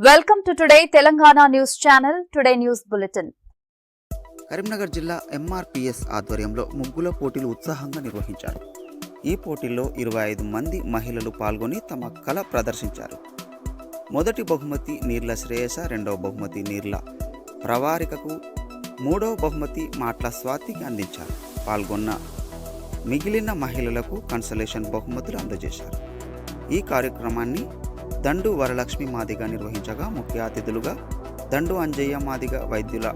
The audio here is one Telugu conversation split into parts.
Welcome to today Telangana news channel today news bulletin. Karimnagar జిల్లా ఎంఆర్పీఎస్ ఆధ్వర్యంలో ముగ్గుల పోటీలు ఉత్సాహంగా నిర్వహించారు. ఈ పోటీల్లో 25 మంది మహిళలు పాల్గొని తమ కళ ప్రదర్శించారు. మొదటి బహుమతి నీర్ల శ్రేయస, రెండవ బహుమతి నీర్ల ప్రవారికకు, మూడవ బహుమతి మాట్ల స్వాతికి అందించారు. పాల్గొన్న మిగిలిన మహిళలకు కన్సలేషన్ బహుమతులు అందజేశారు. ఈ కార్యక్రమాన్ని దండు వరలక్ష్మి మాదిగ నిర్వహించగా ముఖ్య అతిథులుగా దండు అంజయ్య మాదిగ వైద్యుల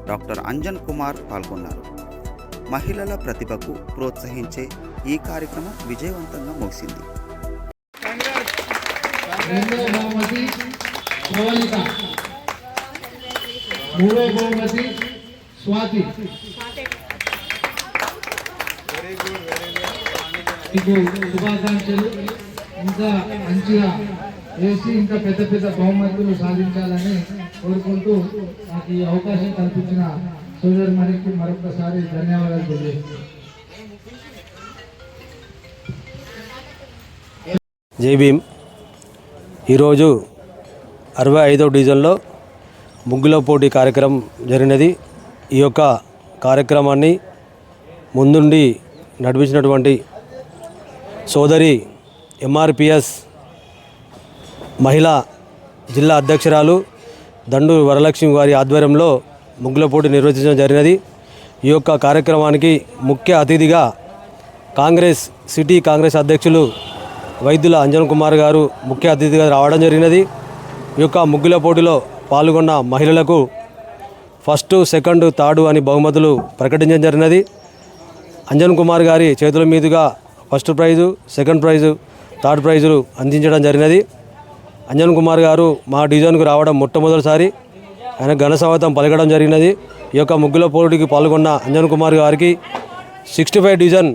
డాక్టర్ అంజన్ కుమార్ పాల్గొన్నారు. మహిళల ప్రతిభకు ప్రోత్సహించే ఈ కార్యక్రమం విజయవంతంగా ముగిసింది. శుభాకాంక్షలు. ఇంకా మంచిగా వేసి ఇంకా పెద్ద పెద్ద బహుమతులు సాధించాలని కోరుకుంటూ నాకు ఈ అవకాశం కల్పించిన సోదరు మరికి మరొకసారి ధన్యవాదాలు తెలియజేస్తున్నాను. జై భీమ్. ఈరోజు 65వ డివిజన్లో ముగ్గుల పోటీ కార్యక్రమం జరిగినది. ఈ యొక్క కార్యక్రమాన్ని ముందుండి నడిపించినటువంటి సోదరి ఎంఆర్పిఎస్ మహిళా జిల్లా అధ్యక్షురాలు దండు వరలక్ష్మి వారి ఆధ్వర్యంలో ముగ్గుల పోటీ నిర్వహించడం జరిగినది. ఈ యొక్క కార్యక్రమానికి ముఖ్య అతిథిగా సిటీ కాంగ్రెస్ అధ్యక్షులు వైద్యుల అంజన్ కుమార్ గారు ముఖ్య అతిథిగా రావడం జరిగినది. ఈ యొక్క ముగ్గుల పోటీలో పాల్గొన్న మహిళలకు ఫస్ట్, సెకండ్, థర్డ్ అని బహుమతులు ప్రకటించడం జరిగినది. అంజన్ కుమార్ గారి చేతుల మీదుగా first prize, second price, third ప్రైజులు అందించడం జరిగినది. అంజన్ కుమార్ గారు మా డివిజన్కు రావడం మొట్టమొదటిసారి. ఆయన ఘన స్వాగతం పలకడం జరిగినది. ఈ యొక్క ముగ్గుల పోటీకి పాల్గొన్న అంజన్ కుమార్ గారికి 65 డివిజన్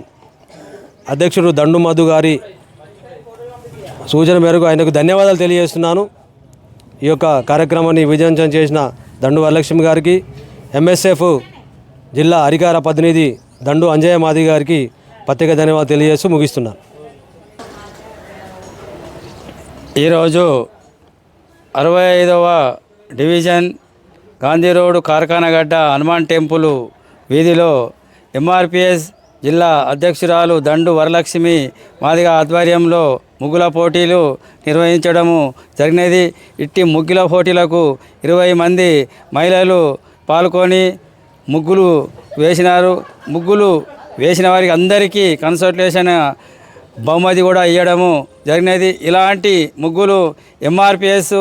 అధ్యక్షుడు దండు మధు గారి సూచన మేరకు ఆయనకు ధన్యవాదాలు తెలియజేస్తున్నాను. ఈ యొక్క కార్యక్రమాన్ని విజయవంతం చేసిన దండు వరలక్ష్మి గారికి, ఎంఎస్ఎఫ్ జిల్లా అధికార ప్రతినిధి దండు అంజయ్య మాది గారికి ప్రత్యేక ధన్యవాదాలు తెలియజేస్తూ ముగిస్తున్నాను. ఈరోజు 65వ division Gandhi road Karkhanagadda Hanuman temple వీధిలో ఎంఆర్పిఎస్ జిల్లా అధ్యక్షురాలు దండు వరలక్ష్మి మాదిగ ఆధ్వర్యంలో ముగ్గుల పోటీలు నిర్వహించడము జరిగినది. ఇట్టి ముగ్గుల పోటీలకు 20 మంది మహిళలు పాల్గొని ముగ్గులు వేసినారు. ముగ్గులు వేసిన వారికి అందరికీ కన్సల్టేషన్ బహుమతి కూడా ఇవ్వడము జరిగినది. ఇలాంటి ముగ్గులు ఎంఆర్పిఎస్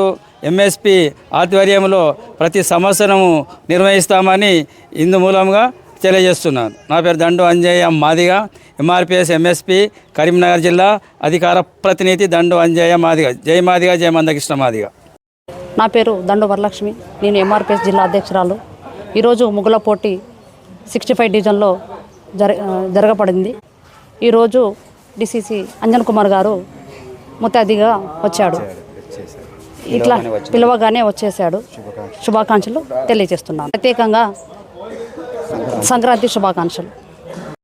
ఎంఎస్పి ఆధ్వర్యంలో ప్రతి సంవత్సరము నిర్వహిస్తామని ఇందు మూలంగా తెలియజేస్తున్నాను. నా పేరు దండు అంజయ్య మాదిగ, ఎంఆర్పిఎస్ ఎంఎస్పి కరీంనగర్ జిల్లా అధికార ప్రతినిధి దండు అంజయ్య మాదిగ. జై మాదిగ, జై మందకృష్ణ మాదిగ. నా పేరు దండు వరలక్ష్మి, నేను ఎంఆర్పిఎస్ జిల్లా అధ్యక్షురాలు. ఈరోజు ముగ్గుల పోటీ 65 డివిజన్లో జరగబడింది. ఈరోజు డిసిసి అంజన్ కుమార్ గారు ముఖ్య అతిథిగా వచ్చాడు. ఇట్లా పిలవగానే వచ్చేసాడు. శుభాకాంక్షలు తెలియజేస్తున్నాను. ప్రత్యేకంగా సంక్రాంతి శుభాకాంక్షలు.